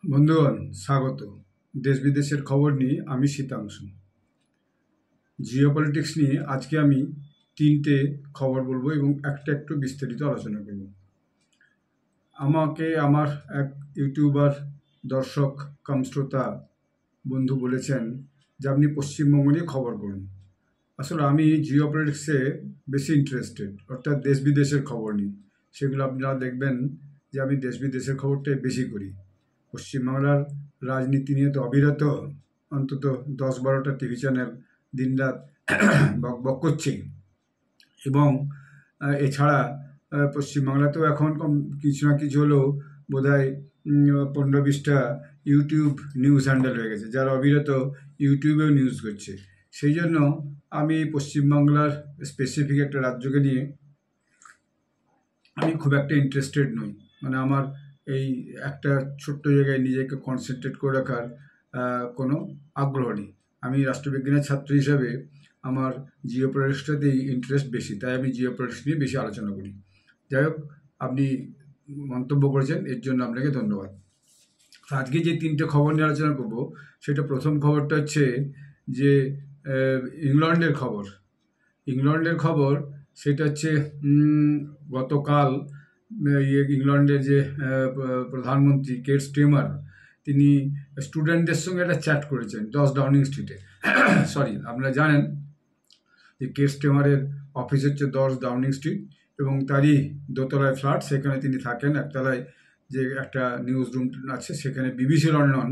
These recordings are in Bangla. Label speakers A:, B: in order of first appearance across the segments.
A: বন্ধুগণ, স্বাগত। দেশ বিদেশের খবর নিয়ে আমি শীতাংশু। জিওপলিটিক্স নিয়ে আজকে আমি তিনটে খবর বলবো এবং একটা একটু বিস্তারিত আলোচনা করব। আমাকে আমার এক ইউটিউবার দর্শক কাম শ্রোতা বন্ধু বলেছেন যে আপনি পশ্চিমবঙ্গ নিয়ে খবর করুন। আসলে আমি জিওপলিটিক্সে বেশি ইন্টারেস্টেড, অর্থাৎ দেশ বিদেশের খবর নিই। সেগুলো আপনারা দেখবেন যে আমি দেশ বিদেশের খবরটাই বেশি করি। পশ্চিমবাংলার রাজনীতি নিয়ে তো অবিরত অন্তত 10-12টা টিভি চ্যানেল দিনরাত বকবক করছে। এবং এছাড়া পশ্চিমবাংলাতেও এখন কিছু না কিছু হলেও বোধহয় 15-20টা ইউটিউব নিউজ হ্যান্ডেল হয়ে গেছে, যারা অবিরত ইউটিউবেও নিউজ করছে। সেই জন্য আমি পশ্চিমবাংলার স্পেসিফিক একটা রাজ্যকে নিয়ে আমি খুব একটা ইন্টারেস্টেড নই। মানে আমার এই একটা ছোট্ট জায়গায় নিজেকে কনসেন্ট্রেট করে রাখার কোনো আগ্রহ নেই। আমি রাষ্ট্রবিজ্ঞানের ছাত্র হিসাবে আমার জিওপলিটিক্সটাতেই ইন্টারেস্ট বেশি, তাই আমি জিওপলিটিক্স নিয়ে বেশি আলোচনা করি। যাই হোক, আপনি মন্তব্য করেছেন, এর জন্য আপনাকে ধন্যবাদ। আজকে যে তিনটে খবর নিয়ে আলোচনা করব, সেটা প্রথম খবরটা হচ্ছে যে ইংল্যান্ডের খবর। সেটা হচ্ছে গতকাল ইংল্যান্ডের যে প্রধানমন্ত্রী কের স্টেমার, তিনি স্টুডেন্টদের সঙ্গে একটা চ্যাট করেছেন 10 ডাউনিং স্ট্রিটে। সরি, আপনারা জানেন যে কের স্টেমারের অফিস হচ্ছে 10 ডাউনিং স্ট্রিট এবং তারই দোতলায় ফ্ল্যাট, সেখানে তিনি থাকেন। একতলায় যে একটা নিউজ রুম আছে, সেখানে বিবিসি লন্ডন,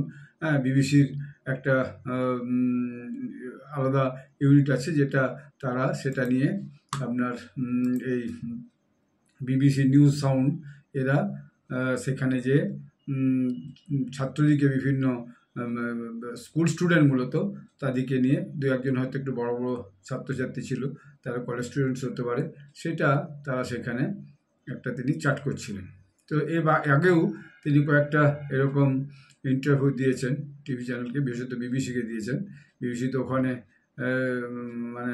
A: বিবিসির একটা আলাদা ইউনিট আছে, যেটা তারা সেটা নিয়ে আপনার এই বিবিসি নিউজ সাউন্ড এরা সেখানে যে ছাত্রদিকে বিভিন্ন স্কুল স্টুডেন্ট মূলত তাদেরকে নিয়ে, দু একজন হয়তো একটু বড় বড় ছাত্রছাত্রী ছিল, তারা কলেজ স্টুডেন্টস হতে পারে, সেটা তারা সেখানে একটা তিনি চ্যাট করছিলেন। তো এর আগেও তিনি কয়েকটা এরকম ইন্টারভিউ দিয়েছেন টিভি চ্যানেলকে, বিশেষত বিবিসিকে দিয়েছেন। বিবিসি তো ওখানে মানে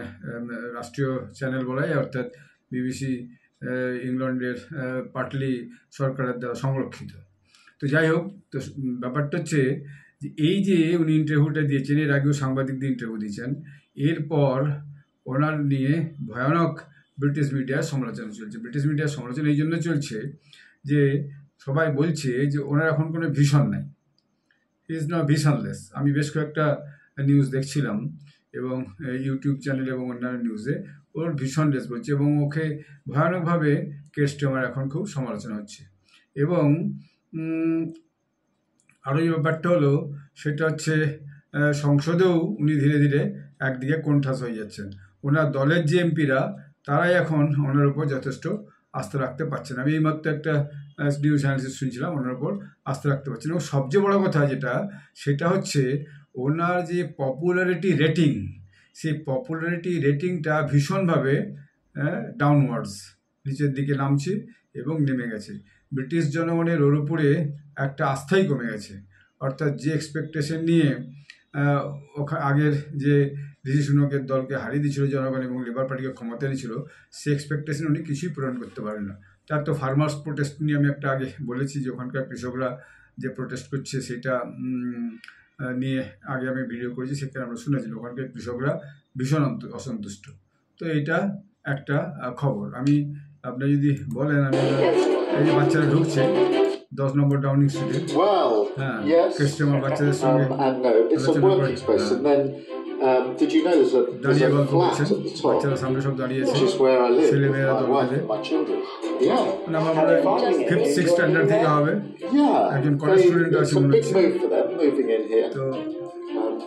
A: রাষ্ট্রীয় চ্যানেল বলাই, অর্থাৎ বিবিসি ইংল্যান্ডের পার্টলি সরকারের দ্বারা সংরক্ষিত। তো যাই হোক, তো ব্যাপারটা হচ্ছে যে এই যে উনি ইন্টারভিউটা দিয়েছেন, এর আগেও সাংবাদিকদের ইন্টারভিউ দিয়েছেন, এরপর ওনার নিয়ে ভয়ানক ব্রিটিশ মিডিয়ার সমালোচনা চলছে। ব্রিটিশ মিডিয়ার সমালোচনা এই জন্য চলছে যে সবাই বলছে যে ওনার এখন কোনো ভিশন নাই, হি ইজ নট ভিশনলেস। আমি বেশ কয়েকটা নিউজ দেখছিলাম এবং ইউটিউব চ্যানেল এবং অন্যান্য নিউজে ওর ভিশনলেস বলছে, এবং ওকে ভয়ানকভাবে কের স্টেমার এখন খুব সমালোচনা হচ্ছে। এবং আরও যে ব্যাপারটা হলো, সেটা হচ্ছে সংসদেও উনি ধীরে ধীরে একদিকে কোণঠাসা হয়ে যাচ্ছেন। ওনার দলের যে এমপিরা, তারাই এখন ওনার উপর যথেষ্ট আস্থা রাখতে পারছেন। আমি এইমাত্র একটা নিউজ অ্যানালিসিস শুনছিলাম, ওনার উপর আস্থা রাখতে পারছেন। এবং সবচেয়ে বড় কথা সেটা হচ্ছে ওনার যে পপুলারিটি রেটিং, সেই পপুলারিটি রেটিংটা ভীষণভাবে ডাউনওয়ার্ডস, নিচের দিকে নামছে এবং নেমে গেছে। ব্রিটিশ জনগণের ওর উপরে একটা আস্থাই কমে গেছে। অর্থাৎ যে এক্সপেকটেশন নিয়ে আগের যে ঋষি সুনকের দলকে হারিয়ে দিয়েছিল জনগণ এবং লেবার পার্টিকে ক্ষমতা এনেছিল, সে এক্সপেকটেশন উনি কিছুই পূরণ করতে পারেন না। তার তো ফার্মার্স প্রোটেস্ট নিয়ে আমি একটা আগে বলেছি যে ওখানকার কৃষকরা যে প্রোটেস্ট করছে, সেটা নিয়ে আগে আমি ভিডিও করেছি, সেখানে আমরা শুনেছিলাম ওখানকার কৃষকরা ভীষণ অসন্তুষ্ট। তো এইটা একটা খবর। আমি আপনি যদি বলেন, আমি এই যে বাচ্চারা ঢুকছে 10 নম্বর ডাউনিং স্ট্রিটে, হ্যাঁ, কাস্টমার বাচ্চাদের সঙ্গে
B: Did you know there's a flat at the top, which is where I live with my wife and my children? Yeah.
A: Fifth, sixth standard থেকে হবে।
B: Yeah.
A: একজন কলেজ স্টুডেন্ট আছে,
B: it's a big move for them moving in here.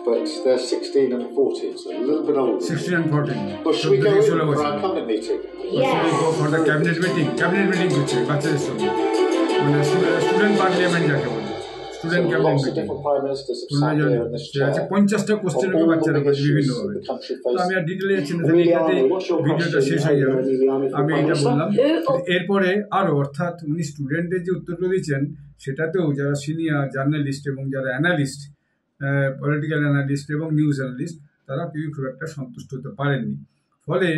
B: But they're 16 and 14, so a little bit older.
A: 16 and 14.
B: But should we go in for our cabinet meeting?
A: Yes. Should we go for the cabinet meeting? Cabinet meeting হচ্ছে বাচ্চাদের সঙ্গে, মানে স্টুডেন্ট পার্লামেন্ট যাকে বলে, স্টুডেন্ট ক্যাবিনেট মিটিং। 50টা কোশ্চেন হবে বাচ্চারা বিভিন্নভাবে। তো আমি আর ডিটেলে যাচ্ছি না, এটাতে ভিডিওটা শেষ হয়ে যাবে। আমি এটা বললাম। এরপরে আরও, অর্থাৎ উনি স্টুডেন্টের যে উত্তরগুলো দিচ্ছেন, সেটাতেও যারা সিনিয়র জার্নালিস্ট এবং যারা অ্যানালিস্ট, পলিটিক্যাল অ্যানালিস্ট এবং নিউজ অ্যানালিস্ট, তারা কেউ খুব একটা সন্তুষ্ট হতে পারেননি। ফলে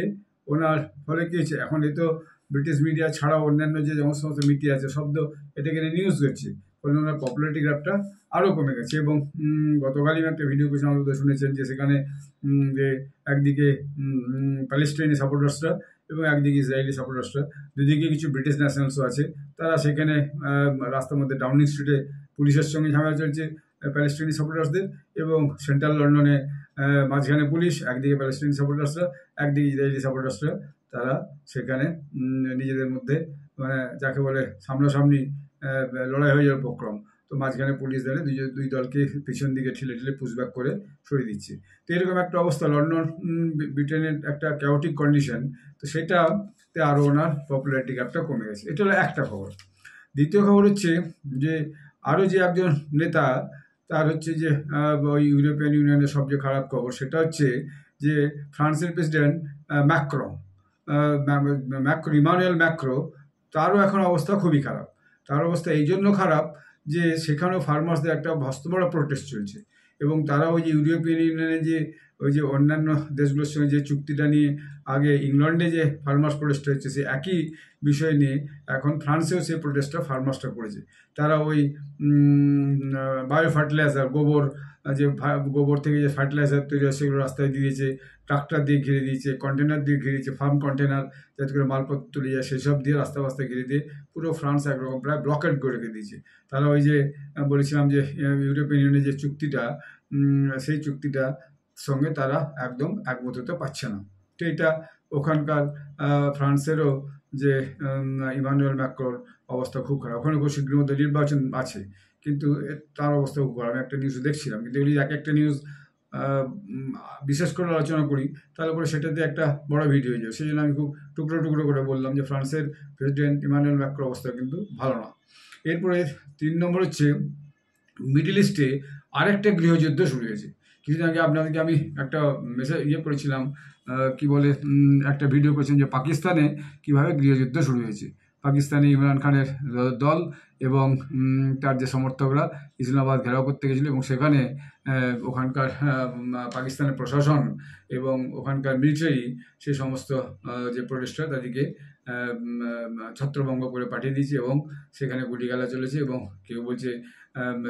A: কী হয়েছে, এখন এ তো ব্রিটিশ মিডিয়া ছাড়াও অন্যান্য যে সমস্ত মিডিয়া আছে, সব তো এটাকে নিউজ করছে। ফলে ওনার পপুলারিটি গ্রাফটা আরও কমে গেছে। এবং গতকালই একটা ভিডিও করেছিলাম, আমাদের শুনেছেন যে সেখানে যে একদিকে প্যালেস্টাইনি সাপোর্টার্সরা এবং একদিকে ইসরায়েলি সাপোর্টার্সরা, দুদিকে কিছু ব্রিটিশ ন্যাশনালসও আছে, তারা সেখানে রাস্তার মধ্যে ডাউনিং স্ট্রিটে পুলিশের সঙ্গে ঝামেলা চলছে প্যালেস্টাইনি সাপোর্টার্সদের, এবং সেন্ট্রাল লন্ডনে মাঝখানে পুলিশ, একদিকে প্যালেস্টাইনি সাপোর্টার্সরা, একদিকে ইসরায়েলি সাপোর্টার্সরা, তারা সেখানে নিজেদের মধ্যে মানে যাকে বলে সামনাসামনি লড়াই হয়ে যাওয়ার উপক্রম। তো মাঝখানে পুলিশ দাঁড়িয়ে দুই দলকে পিছন দিকে ঠেলে পুশব্যাক করে সরিয়ে দিচ্ছে। তো এরকম একটা অবস্থা লন্ডন ব্রিটেনের একটা ক্যাওটিক কন্ডিশন। তো সেটাতে আরও ওনার পপুলারিটি গ্যাপটা কমে গেছে। এটা হলো একটা খবর। দ্বিতীয় খবর হচ্ছে যে আরও যে একজন নেতা, তার হচ্ছে যে ওই ইউরোপিয়ান ইউনিয়নের সবচেয়ে খারাপ খবর, সেটা হচ্ছে যে ফ্রান্সের প্রেসিডেন্ট ইমানুয়েল ম্যাক্রো, তারও এখন অবস্থা খুবই খারাপ। তার অবস্থা এই জন্য খারাপ যে সেখানেও ফার্মার্সদের একটা বড় প্রোটেস্ট চলছে, এবং তারা ওই যে ইউরোপিয়ান ইউনিয়নের যে ওই যে অন্যান্য দেশগুলোর সঙ্গে যে চুক্তিটা নিয়ে আগে ইংল্যান্ডে যে ফার্মার্স প্রোটেস্ট হচ্ছে, সে একই বিষয় নিয়ে এখন ফ্রান্সেও সেই প্রোটেস্টটা ফার্মার্সটা করেছে। তারা ওই বায়ো ফার্টিলাইজার, গোবর থেকে যে ফার্টিলাইজার তৈরি হয় সেগুলো রাস্তায় দিয়েছে, ট্রাক্টর দিয়ে ঘিরে দিয়েছে, কন্টেনার দিয়ে ঘিরেছে, ফার্ম কন্টেনার যাতে করে মালপত্র তুলে যায় সেসব দিয়ে রাস্তা ঘিরে দিয়ে পুরো ফ্রান্স একরকম প্রায় ব্লকেট করে রেখে দিয়েছে। তারা ওই যে বলেছিলাম যে ইউরোপিয়ান ইউনিয়নের যে চুক্তিটা, সেই চুক্তিটা সঙ্গে তারা একদম একমত হতে পারছে না। তো এটা ওখানকার ফ্রান্সেরও যে ইমানুয়েল ম্যাক্রোর অবস্থা খুব খারাপ। ওখানে খুব শীঘ্রের মধ্যে নির্বাচন আছে, কিন্তু তার অবস্থা খুব খারাপ। আমি একটা নিউজ দেখছিলাম, কিন্তু এগুলি এক একটা নিউজ বিশেষ করে আলোচনা করি তাহলে পরে সেটাতে একটা বড় ভিডিও হয়ে যাবে। সেই জন্য আমি খুব টুকরো টুকরো করে বললাম যে ফ্রান্সের প্রেসিডেন্ট ইমানুয়েল ম্যাক্রোর অবস্থা কিন্তু ভালো না। এরপরে 3 নম্বর হচ্ছে মিডল ইস্টে আরেকটা গৃহযুদ্ধ শুরু হয়েছে। কিছুদিন আগে আপনাদেরকে আমি একটা মেসেজ করেছিলাম, কি বলে একটা ভিডিও করেছিলাম যে পাকিস্তানে কিভাবে গৃহযুদ্ধ শুরু হয়েছে। পাকিস্তানে ইমরান খানের দল এবং তার যে সমর্থকরা ইসলামাবাদ ঘেরাও করতে গেছিলো, এবং সেখানে ওখানকার পাকিস্তানের প্রশাসন এবং ওখানকার মিলিটারি সেই সমস্ত যে প্রোটেস্টার তাদেরকে ছত্রভঙ্গ করে পাঠিয়ে দিয়েছে, এবং সেখানে গুলিগালা চলেছে, এবং কেউ বলছে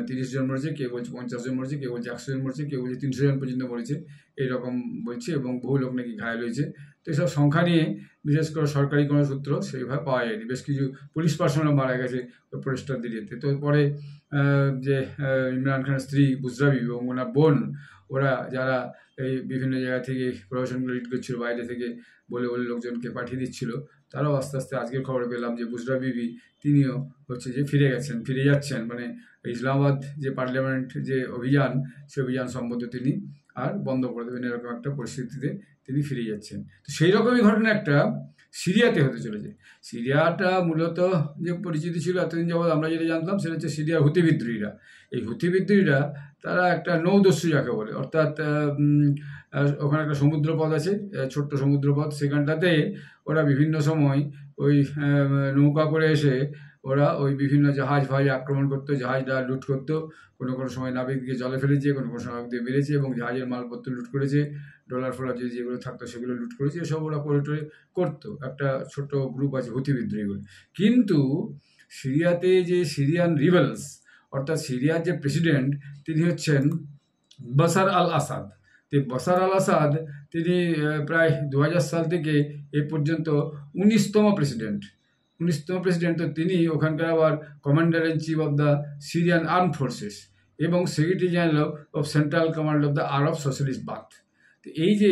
A: 30 জন মরেছে, কেউ বলছে 50 জন মরেছে, কেউ বলছে 100 জন মরেছে, কেউ বলছে 300 জন পর্যন্ত মরেছে, এইরকম বলছে, এবং বহু লোক নাকি ঘায়াল হয়েছে। তো এসব সংখ্যা নিয়ে বিশেষ করে সরকারি কোনো সূত্র সেইভাবে পাওয়া যায়নি। বেশ কিছু পুলিশ পার্সোনাল মারা গেছে প্রোটেস্টারদের দিতে। তো পরে যে ইমরান খানের স্ত্রী বুশরা বিবি এবং ওনার বোন, ওরা যারা এই বিভিন্ন জায়গা থেকে প্রশাসনগুলো লিড করছিল, বাইরে থেকে বলে লোকজনকে পাঠিয়ে দিচ্ছিল, তারাও আস্তে আস্তে আজকের খবর পেলাম যে বুশরা বিবি তিনিও হচ্ছে যে ফিরে যাচ্ছেন, মানে ইসলামাবাদ যে পার্লামেন্ট যে অভিযান, সেই অভিযান সম্বন্ধ তিনি আর বন্ধ করে দেবেন, এরকম একটা পরিস্থিতিতে তিনি ফিরে যাচ্ছেন। তো সেই রকমই ঘটনা একটা সিরিয়াতে হতে চলেছে। সিরিয়াটা মূলত যে পরিচিতি ছিল এতদিন যাবৎ আমরা যেটা জানতাম সেটা হচ্ছে সিরিয়ার হুতি বিদ্রোহীরা। এই হুতি বিদ্রোহীরা তারা একটা নৌদস্যু যাকে বলে, অর্থাৎ ওখানে একটা সমুদ্রপথ আছে, ছোট্ট সমুদ্রপথ, সেখানটাতে ওরা বিভিন্ন সময় ওই নৌকা করে এসে ওরা ওই বিভিন্ন জাহাজ আক্রমণ করতো, জাহাজটা লুট করতো, কোনো সময় নাবিককে জলে ফেলেছে, কোনো সময় দিয়ে মেরেছে, এবং জাহাজের মালপত্র লুট করেছে, ডলার ফলার যেগুলো থাকতো সেগুলো লুট করেছে, এসব ওরা করতো। একটা ছোট গ্রুপ আছে হুতি বিদ্রোহীগুলো। কিন্তু সিরিয়াতে যে সিরিয়ান রিবেলস, অর্থাৎ সিরিয়ার যে প্রেসিডেন্ট তিনি হচ্ছেন বাশার আল আসাদ। বাশার আল আসাদ তিনি প্রায় 2000 সাল থেকে এ পর্যন্ত 19তম প্রেসিডেন্ট। তো তিনি ওখানকার আবার commander in chief of the Syrian arm forces এবং secretary general of central command of the Arab socialist Baath. তো এই যে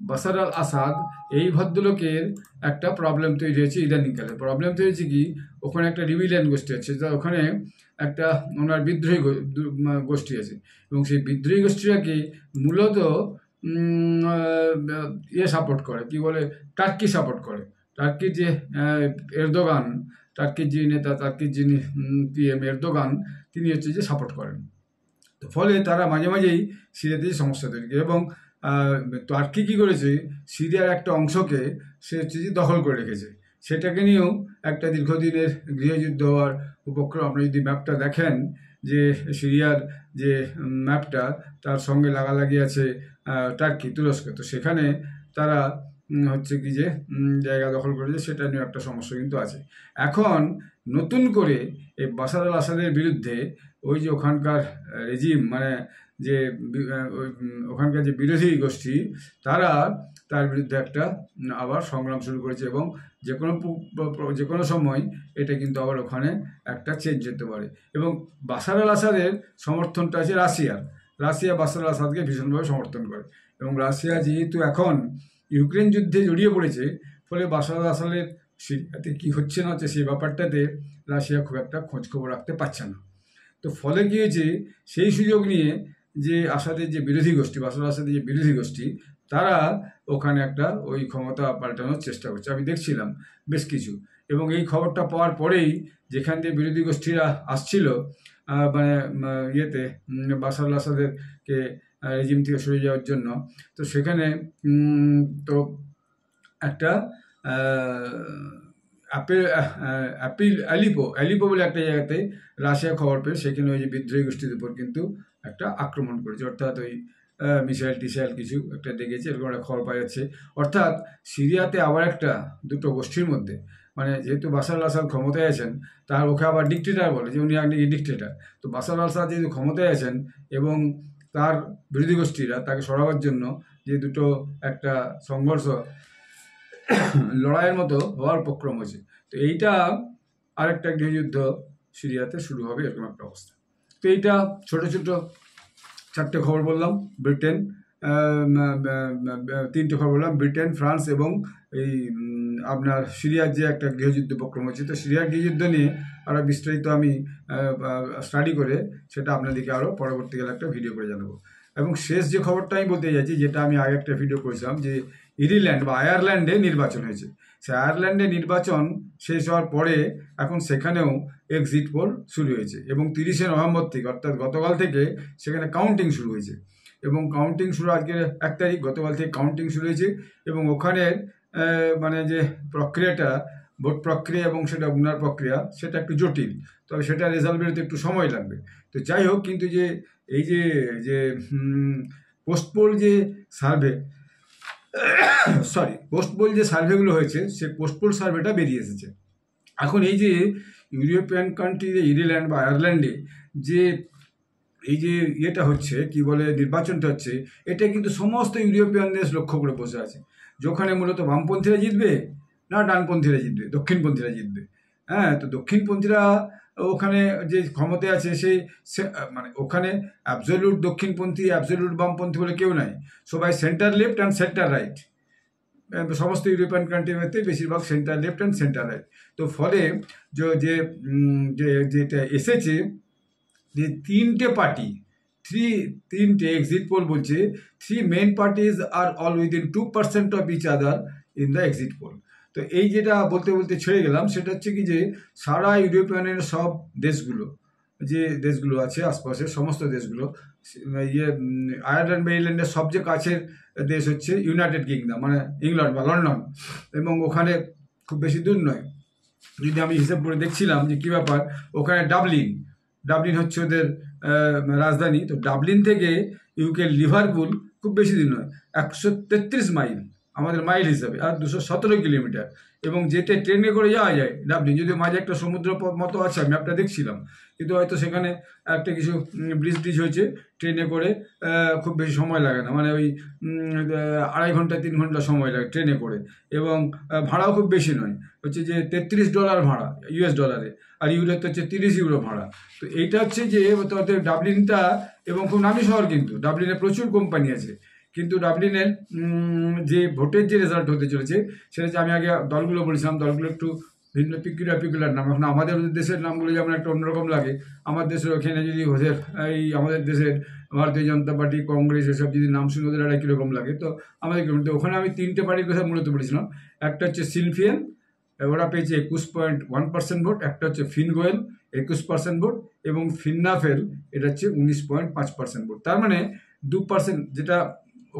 A: বাশার আল আসাদ, এই ভদ্রলোকের একটা প্রবলেম তৈরি হয়েছে ইদানিংকালে। প্রবলেম তৈরি হয়েছে কি, ওখানে একটা রিবিলিয়ান গোষ্ঠী আছে, ওখানে একটা ওনার বিদ্রোহী গোষ্ঠী আছে, এবং সেই বিদ্রোহী গোষ্ঠীটাকে মূলত সাপোর্ট করে, কি বলে, টার্কি সাপোর্ট করে। টার্কির যে এরদোগান, টার্কির যে নেতা, টার্কির যিনি PM এরদোগান, তিনি হচ্ছে যে সাপোর্ট করেন। তো ফলে তারা মাঝে মাঝেই সিরিয়াতে সমস্যা তৈরি করে, এবং টার্কি কী করেছে, সিরিয়ার একটা অংশকে সে হচ্ছে যে দখল করে রেখেছে। সেটাকে নিয়েও একটা দীর্ঘদিনের গৃহযুদ্ধ হওয়ার উপক্রম। আপনি যদি ম্যাপটা দেখেন, যে সিরিয়ার যে ম্যাপটা, তার সঙ্গে লাগালাগি আছে টার্কি, তুরস্ক। তো সেখানে তারা হচ্ছে কি যে জায়গা দখল করেছে, সেটা নিয়ে একটা সমস্যা কিন্তু আছে। এখন নতুন করে এই বাশার আল আসাদের বিরুদ্ধে ওই যে ওখানকার রেজিম, মানে যে ওখানকার যে বিরোধী গোষ্ঠী, তার বিরুদ্ধে একটা আবার সংগ্রাম শুরু করেছে, এবং যে কোনো সময় এটা কিন্তু আবার ওখানে একটা চেঞ্জ যেতে পারে। এবং বাশার আল আসাদের সমর্থনটা আছে রাশিয়া বাশার আল আসাদকে ভীষণভাবে সমর্থন করে, এবং রাশিয়া যেহেতু এখন ইউক্রেন যুদ্ধে জড়িয়ে পড়েছে, ফলে বাশার আল আসাদের সিরিয়াতে কী হচ্ছে না হচ্ছে সেই ব্যাপারটাতে রাশিয়া খুব একটা খোঁজখবর রাখতে পারছে না। তো ফলে কী হয়েছে, সেই সুযোগ নিয়ে যে আসাদের যে বিরোধী গোষ্ঠী, বাশার আল আসাদের যে বিরোধী গোষ্ঠী, তারা ওখানে একটা ওই ক্ষমতা পাল্টানোর চেষ্টা করছে, আমি দেখছিলাম বেশ কিছু। এবং এই খবরটা পাওয়ার পরেই যেখান দিয়ে বিরোধী গোষ্ঠীরা আসছিল মানে ইয়েতে বাশার আল আসাদেরকে রেজিম থেকে সরে যাওয়ার জন্য, তো সেখানে তো একটা অ্যালিপো বলে একটা জায়গাতে রাশিয়া খবর পেয়ে সেখানে ওই যে বিদ্রোহী গোষ্ঠীর উপর কিন্তু একটা আক্রমণ করেছে, অর্থাৎ ওই মিসাইল টিসাইল কিছু একটা দেখেছে, এরকম একটা খবর পাওয়া যাচ্ছে। অর্থাৎ সিরিয়াতে আবার একটা দুটো গোষ্ঠীর মধ্যে, মানে যেহেতু বাশার আল আসাদ ক্ষমতায় আছেন, তার ওকে আবার ডিকটেটার বলে, যে উনি নাকি ডিকটেটার। তো বাশার আল আসাদ যেহেতু ক্ষমতায় আছেন এবং তার বিরোধী গোষ্ঠীরা তাকে সরাবার জন্য যে দুটো একটা সংঘর্ষ লড়াইয়ের মতো হওয়ার উপক্রম হয়েছে। তো এইটা আরেকটা গৃহযুদ্ধ সিরিয়াতে শুরু হবে, এরকম একটা অবস্থা। তো এইটা ছোট ছোট 4টে খবর বললাম। ব্রিটেন, 3টে খবর বললাম, ব্রিটেন, ফ্রান্স এবং এই আপনার সিরিয়ার যে একটা গৃহযুদ্ধ উপক্রম হয়েছে। তো সিরিয়ার গৃহযুদ্ধ নিয়ে আরও বিস্তারিত আমি স্টাডি করে সেটা আপনাদেরকে আরও পরবর্তীকালে একটা ভিডিও করে জানাবো। এবং শেষ যে খবরটা আমি বলতে যাচ্ছি, যেটা আমি আগে একটা ভিডিও করেছিলাম, যে ইরিল্যান্ড বা আয়ারল্যান্ডে নির্বাচন হয়েছে। সে আয়ারল্যান্ডে নির্বাচন শেষ হওয়ার পরে এখন সেখানেও এক্সিট পোল শুরু হয়েছে, এবং 30শে নভেম্বর থেকে, অর্থাৎ গতকাল থেকে সেখানে কাউন্টিং শুরু হয়েছে। এবং কাউন্টিং শুরু আজকে 1 তারিখ, গতকাল থেকে কাউন্টিং শুরু হয়েছে। এবং ওখানের মানে যে প্রক্রিয়াটা, ভোট প্রক্রিয়া এবং সেটা গুনার প্রক্রিয়া, সেটা একটু জটিল, তবে সেটা রেজাল্ট বেরোতে একটু সময় লাগবে। তো যাই হোক, কিন্তু যে এই যে পোস্টপোল যে সার্ভে পোস্টপোল যে সার্ভেগুলো হয়েছে, সে পোস্টপোল সার্ভেটা বেরিয়ে এসেছে। এখন এই যে ইউরোপিয়ান কান্ট্রি, ইরেল্যান্ড বা আয়ারল্যান্ডে যে এই যে ইয়েটা হচ্ছে, কি বলে, নির্বাচনটা হচ্ছে, এটা কিন্তু সমস্ত ইউরোপিয়ান দেশ লক্ষ্য করে বসে আছে, যেখানে মূলত বামপন্থীরা জিতবে না ডানপন্থীরা জিতবে, দক্ষিণপন্থীরা জিতবে। হ্যাঁ, তো দক্ষিণপন্থীরা ওখানে যে ক্ষমতায় আছে, মানে ওখানে অ্যাবসলিউট দক্ষিণপন্থী, অ্যাবসলিউট বামপন্থী বলে কেউ নাই, সবাই centre left and centre right. সমস্ত ইউরোপিয়ান কান্ট্রির মধ্যে বেশিরভাগ centre left and centre right. তো ফলে যেটা এসেছে, যে 3টে পার্টি, তিনটে এক্সিট পোল বলছে 3 main parties are all within 2% of each other in the exit poll. তো এই যেটা বলতে বলতে ছেড়ে গেলাম, সেটা হচ্ছে কি যে সারা ইউরোপিয়ানের সব দেশগুলো, যে দেশগুলো আছে আশপাশের সমস্ত দেশগুলো, আয়ারল্যান্ড বা ইংল্যান্ডের সবচেয়ে কাছের দেশ হচ্ছে ইউনাইটেড কিংডম, মানে ইংল্যান্ড বা লন্ডন, এবং ওখানে খুব বেশি দূর নয়। যদি আমি হিসাব করে দেখছিলাম যে কী ব্যাপার, ওখানে ডাবলিন হচ্ছে ওদের রাজধানী। তো ডাবলিন থেকে ইউকে লিভারপুল খুব বেশি দিন নয়, 133 মাইল আমাদের মাইল হিসাবে, আর 217 কিলোমিটার। এবং যেতে ট্রেনে করে যাওয়া যায় ডাবলিন, যদিও মাঝে একটা সমুদ্র মতো আছে, আমি ম্যাপটা দেখছিলাম, কিন্তু হয়তো সেখানে একটা কিছু ব্রিজ হয়েছে, ট্রেনে করে খুব বেশি সময় লাগে না, মানে ওই 2.5 ঘন্টা 3 ঘন্টা সময় লাগে ট্রেনে করে। এবং ভাড়াও খুব বেশি নয়, হচ্ছে যে $33 ভাড়া US ডলারে, আর ইউরোতে হচ্ছে 30 ইউরো ভাড়া। তো এইটা হচ্ছে যে ডাবলিনটা, এবং খুব নামি শহর, কিন্তু ডাবলিনে প্রচুর কোম্পানি আছে। কিন্তু ডাবলিনের যে ভোটের যে রেজাল্ট হতে চলেছে, সেটা হচ্ছে, আমি আগে দলগুলো বলেছিলাম, দলগুলো একটু ভিন্ন পিকুলার নাম। এখন আমাদের দেশের নামগুলো যেমন একটা অন্যরকম লাগে, আমার দেশের ওখানে যদি ওদের আমাদের দেশের ভারতীয় জনতা পার্টি, কংগ্রেস, এসব যদি নাম শুনে ওদের একটা কীরকম লাগে, তো আমাদের ওখানে আমি 3টে পার্টির কথা মূলত বলেছিলাম। একটা হচ্ছে সিলফিয়ান, ওরা পেয়েছে 21.1% ভোট। একটা হচ্ছে ফিনগোয়েল, 21% ভোট। এবং ফিন্নাফেল, এটা হচ্ছে 19.5% ভোট। তার মানে 2%, যেটা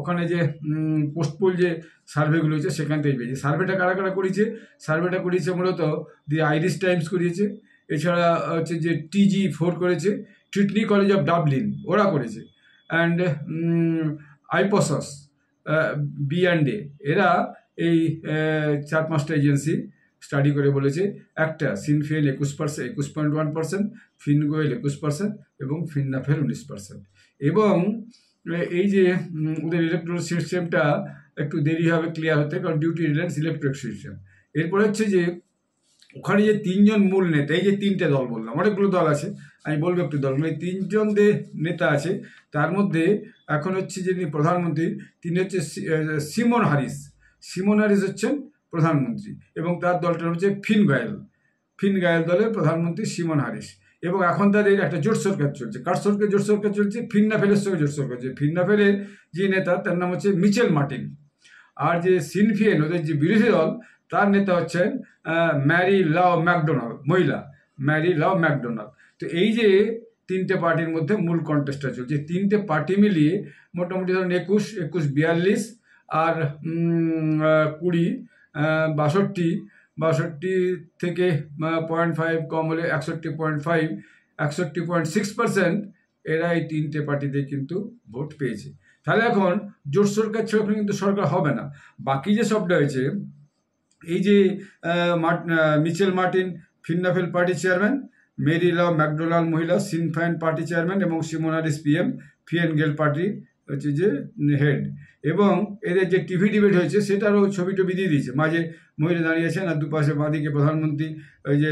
A: ওখানে যে পোস্টপোল যে সার্ভেগুলো হয়েছে সেখান থেকে পেয়েছে। সার্ভেটা কারা করেছে? সার্ভেটা করিয়েছে মূলত দি আইরিশ টাইমস করিয়েছে, এছাড়া হচ্ছে যে TG4 করেছে, ট্রিটনি কলেজ অফ ডাবলিন ওরা করেছে, অ্যান্ড আইপসস B&A, এরা এই 4-5টা এজেন্সি স্টাডি করে বলেছে, একটা সিনফিএন 21.1%, ফিনগোয়েল 21% এবং ফিন্নাফেল 19%। এবং এই যে ওদের ইলেকট্রাল সিস্টেমটা একটু দেরি হবে ক্লিয়ার হতে, কারণ ডিউটি রিলায়েন্স ইলেকট্রিক সিস্টেম। এরপরে হচ্ছে যে ওখানে যে 3জন মূল নেতা, এই যে 3টে দল বললাম, অনেকগুলো দল আছে, আমি বলবো একটু দলগুলো, এই 3জন নেতা আছে। তার মধ্যে এখন হচ্ছে যিনি প্রধানমন্ত্রী তিনি হচ্ছে সিমন হ্যারিস হচ্ছেন প্রধানমন্ত্রী, এবং তার দলটা হচ্ছে ফিনগায়েল দলের প্রধানমন্ত্রী সিমন হ্যারিস। এবং এখন তাদের একটা জোট সরকার চলছে। কার সরকার জোট সরকার চলছে? ফিন্নাফেলের সঙ্গে জোট সরকার চলছে। ফিন্নাফেলের যে নেতা তার নাম হচ্ছে মিচেল মার্টিন, আর যে সিনফিএন ওদের যে বিরোধী দল তার নেতা হচ্ছেন ম্যারি লাও ম্যাকডোনাল্ড। তো এই যে 3টে পার্টির মধ্যে মূল কন্টেস্টটা চলছে। 3টে পার্টি মিলিয়ে মোটামুটি ধরুন 21, 42 আর 20, 62 থেকে 0.5 কম হলে 61.5, 61.6% এরা এই 3টে পার্টিতে কিন্তু ভোট পেয়েছে। তাহলে এখন জোট সরকার ছাড়া কিন্তু সরকার হবে না। বাকি যে সবটা হয়েছে, এই যে Michael Martin Fianna Fail party chairman, Mary Lou McDonald মহিলা সিনফাইন পার্টি চেয়ারম্যান, এবং Simon Harris PM Fine Gael party হচ্ছে যে হেড। এবং এদের যে টিভি ডিবেট হয়েছে সেটারও ছবি দিয়ে দিয়েছে। মাঝে মহিলা দাঁড়িয়েছেন, আর দুপাশে বাঁদিকে প্রধানমন্ত্রী ওই যে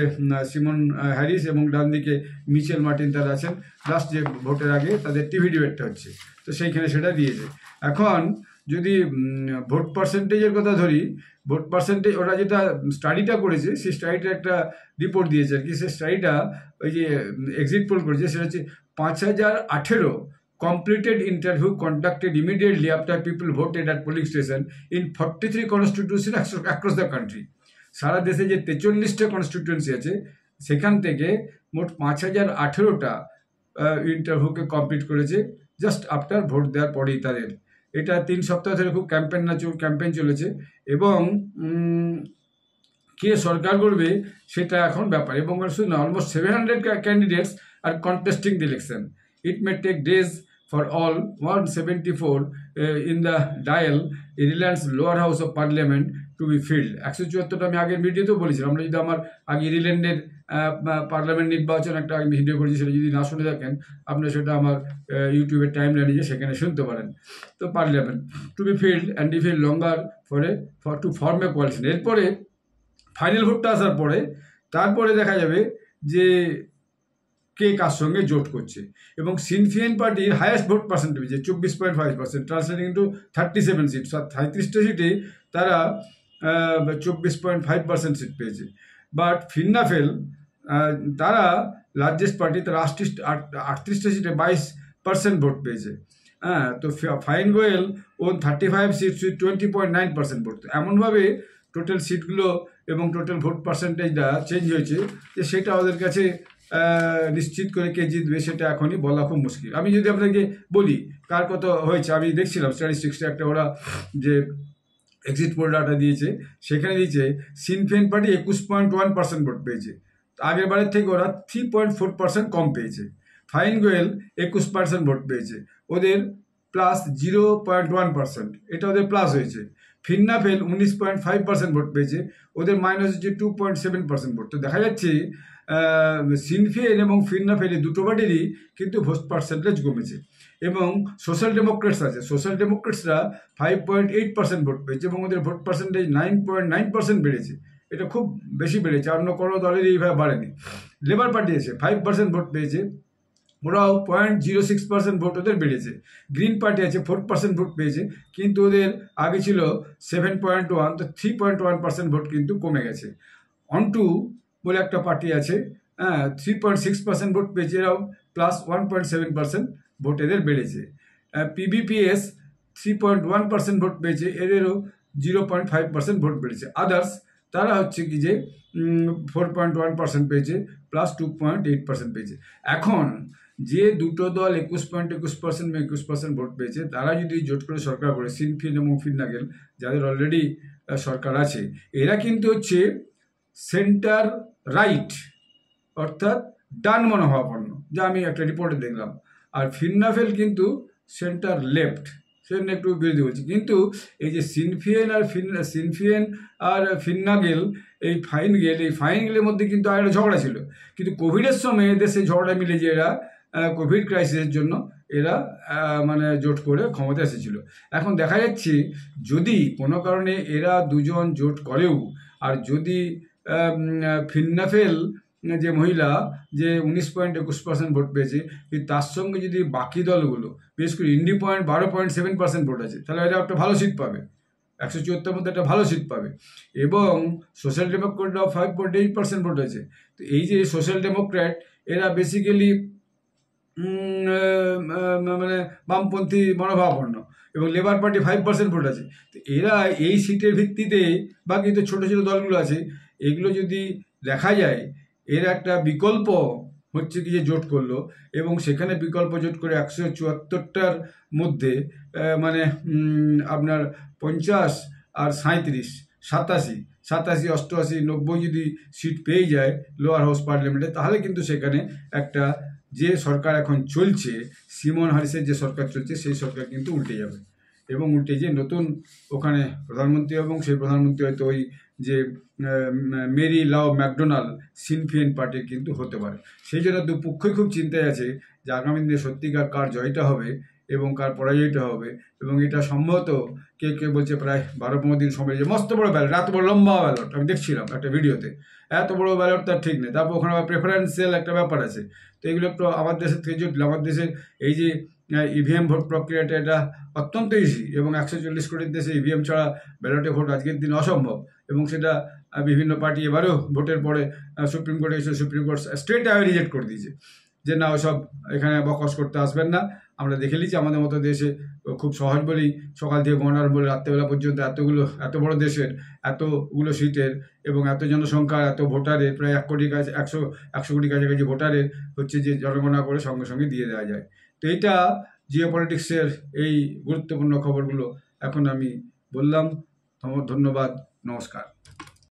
A: সিমন হ্যারিস, এবং ডান দিকে মিচেল মার্টিন তারা আছেন। লাস্ট যে ভোটের আগে তাদের টিভি ডিবেটটা হচ্ছে, তো সেইখানে সেটা দিয়েছে। এখন যদি ভোট পার্সেন্টেজের কথা ধরি, ভোট পার্সেন্টেজ ওরা যেটা স্টাডিটা করেছে, সেই স্টাডিটা একটা রিপোর্ট দিয়েছে আর কি। সেই স্টাডিটা ওই যে এক্সিট পোল করেছে, সেটা হচ্ছে 5018 completed interview conducted immediately after people voted at polling station in 43 constituencies across the country. সারা দেশে যে 43টা কনস্টিটিউয়েন্সি আছে সেখান থেকে মোট 5018টা ইন্টারভিউকে কমপ্লিট করেছে জাস্ট আফটার ভোট দেওয়ার পরেই তাদের। এটা 3 সপ্তাহ ধরে খুব ক্যাম্পেইন চলেছে, এবং কে সরকার করবে সেটা এখন ব্যাপার। এবং শুনুন, almost 700 candidates are contesting the election. It may take days for all 174 in the dial Ireland's lower house of parliament to be filled. 174টা আমি আগের ভিডিওতেও বলেছিলাম। আমরা যদি আমার আগে ইরেল্যান্ডের পার্লামেন্ট নির্বাচন একটা ভিডিও করেছি, সেটা যদি না শুনে থাকেন আপনারা সেটা আমার ইউটিউবের টাইম লাইনে সেখানে শুনতে পারেন। তো parliament to be filled and ডিফিল longer to form a coalition. এরপরে ফাইনাল ভোটটা আসার পরে তারপরে দেখা যাবে যে কে কার সঙ্গে জোট করছে। এবং সিনফিএন পার্টির হায়েস্ট ভোট পার্সেন্ট পেয়েছে 24.5%, ট্রান্সলেটিং টু 37 সিট। 37টা সিটে তারা 24.5% সিট পেয়েছে। বাট ফিন্নাফেল তারা লার্জেস্ট পার্টি, তারা 38টা সিটে 22% ভোট পেয়েছে। হ্যাঁ, তো ফাইনগোয়েল ও 35 সিটস উইথ 20.9% ভোট। এমনভাবে টোটাল সিটগুলো এবং টোটাল ভোট পার্সেন্টেজটা চেঞ্জ হয়েছে যে সেটা ওদের কাছে নিশ্চিত করে কে জিতবে সেটা এখনই বলা খুব মুশকিল। আমি যদি আপনাকে বলি কার কত হয়েছে, আমি দেখছিলাম স্ট্যাটিস্টিক্সটা একটা, ওরা যে এক্সিট পোল ডাটা দিয়েছে সেখানে দিয়েছে সিনফিএন পার্টি 21.1% ভোট পেয়েছে। আগের বারের থেকে ওরা 3.4% কম পেয়েছে। ফাইনগোয়েল 21% ভোট পেয়েছে, ওদের প্লাস 0.1%, এটা ওদের প্লাস হয়েছে। ফিন্নাফেল 19.5% ভোট পেয়েছে, ওদের মাইনাস হচ্ছে 2.7% ভোট। তো দেখা যাচ্ছে সিনফিএন এবং ফিন্নাফেল দুটো পার্টিরই কিন্তু ভোট পার্সেন্টেজ কমেছে। এবং সোশ্যাল ডেমোক্রেটস আছে, সোশ্যাল ডেমোক্রেটসরা 5.8% ভোট পেয়েছে, এবং ওদের ভোট পার্সেন্টেজ 9.9% বেড়েছে। এটা খুব বেশি বেড়েছে, অন্য কোনো দলের এইভাবে বাড়েনি। লেবার পার্টি আছে 5% ভোট পেয়েছে, ওরাও 0.06% ভোট ওদের বেড়েছে। গ্রিন পার্টি আছে 4% ভোট পেয়েছে, কিন্তু ওদের আগে ছিল 7.1, তো 3.1% ভোট কিন্তু কমে গেছে। অনটু বলে একটা পার্টি আছে, 3.6% ভোট পেয়েছে, এরাও প্লাস 1.7% ভোট এদের বেড়েছে। PBPS 3.1% ভোট পেয়েছে, এদেরও 0.5% ভোট বেড়েছে। আদার্স তারা হচ্ছে কি যে 4.1% পেয়েছে, প্লাস 2.8% পেয়েছে। এখন যে দুটো দল 21% ভোট পেয়েছে তারা যদি জোট করে সরকার করে, সিনফিএন এবং ফিন্নাফেল যাদের অলরেডি সরকার আছে, এরা কিন্তু হচ্ছে সেন্টার রাইট, অর্থাৎ ডান মনোভাবাপন্ন, যা আমি একটা রিপোর্টে দেখলাম। আর ফিন্নাফেল কিন্তু সেন্টার লেফট, সেজন্য একটু বিরোধী বলছি। কিন্তু এই যে সিনফিয়েন আর ফিন্নাগেল, এই ফাইনগেলের মধ্যে কিন্তু আর একটা ঝগড়া ছিল, কিন্তু কোভিডের সময় এদের সেই ঝগড়া মিলে যে এরা কোভিড ক্রাইসিসের জন্য এরা মানে জোট করে ক্ষমতা এসেছিল। এখন দেখা যাচ্ছে যদি কোনো কারণে এরা দুজন জোট করেও, আর যদি ফিন্নাফেল যে মহিলা যে 19.21% ভোট পেয়েছে, কিন্তু তার সঙ্গে যদি বাকি দলগুলো, বিশেষ করে ইন্ডি পয়েন্ট 12.7% ভোট আছে, তাহলে এরা একটা ভালো সিট পাবে, 174 মধ্যে একটা ভালো সিট পাবে। এবং সোশ্যাল ডেমোক্রেটরাও 5.8% ভোট আছে। তো এই যে সোশ্যাল ডেমোক্র্যাট এরা বেসিক্যালি মানে বামপন্থী মনোভাবাপন্ন, এবং লেবার পার্টি 5% ভোট আছে। তো এরা এই সিটের ভিত্তিতে, বাকি তো ছোটো ছোটো দলগুলো আছে, এগুলো যদি দেখা যায় এর একটা বিকল্প হচ্ছে কি যে জোট করলো, এবং সেখানে বিকল্প জোট করে 174টার মধ্যে মানে আপনার 50 আর 37, 87, 88, 90 যদি সিট পেয়ে যায় লোয়ার হাউস পার্লামেন্টে, তাহলে কিন্তু সেখানে একটা যে সরকার এখন চলছে, সিমন হ্যারিসের যে সরকার চলছে, সেই সরকার কিন্তু উল্টে যাবে, এবং উল্টে যে নতুন ওখানে প্রধানমন্ত্রী, এবং সেই প্রধানমন্ত্রী হয়তো ওই যে মেরি লাও ম্যাকডোনাল্ড সিনফিয়েন পার্টির কিন্তু হতে পারে। সেই জন্য দুপক্ষই খুব চিন্তায় আছে যে আগামী দিনে সত্যিকার কার জয়টা হবে এবং কার পরাজয়টা হবে। এবং এটা সম্ভবত কে বলছে প্রায় 12-15 দিন সময়, যে মস্ত বড় ব্যালট, এত বড় লম্বা ব্যালট, আমি দেখছিলাম একটা ভিডিওতে, এত বড় ব্যালট তার ঠিক নেই। তারপর ওখানে আবার প্রেফারেন্সিয়াল একটা ব্যাপার আছে। তো এগুলো একটু আমার দেশের থেকে জটিল। আমার দেশের এই যে ইভিএম ভোট প্রক্রিয়াটা, এটা অত্যন্ত ইজি, এবং 140 কোটির দেশে ইভিএম ছাড়া ব্যালটে ভোট আজকের দিনে অসম্ভব। এবং সেটা বিভিন্ন পার্টি এবারেও ভোটের পরে সুপ্রিম কোর্টে এসে সুপ্রিম কোর্ট স্ট্রেট আওয়ে রিজেক্ট করে দিয়েছে যে না, ওসব এখানে বকস করতে আসবেন না। আমরা দেখে নিচ্ছি আমাদের মতো দেশে খুব সহজ বলেই সকাল থেকে গণনার বলে রাত্রেবেলা পর্যন্ত এত বড় দেশের এতগুলো সিটের এবং এত জনসংখ্যা, এত ভোটারের, প্রায় 1 কোটি কাছে 100 কোটি কাছাকাছি ভোটারের হচ্ছে যে জনগণনা করে সঙ্গে সঙ্গে দিয়ে দেওয়া যায়। তো এইটা জিও পলিটিক্সের এই গুরুত্বপূর্ণ খবরগুলো এখন আমি বললাম। ধন্যবাদ, নমস্কার।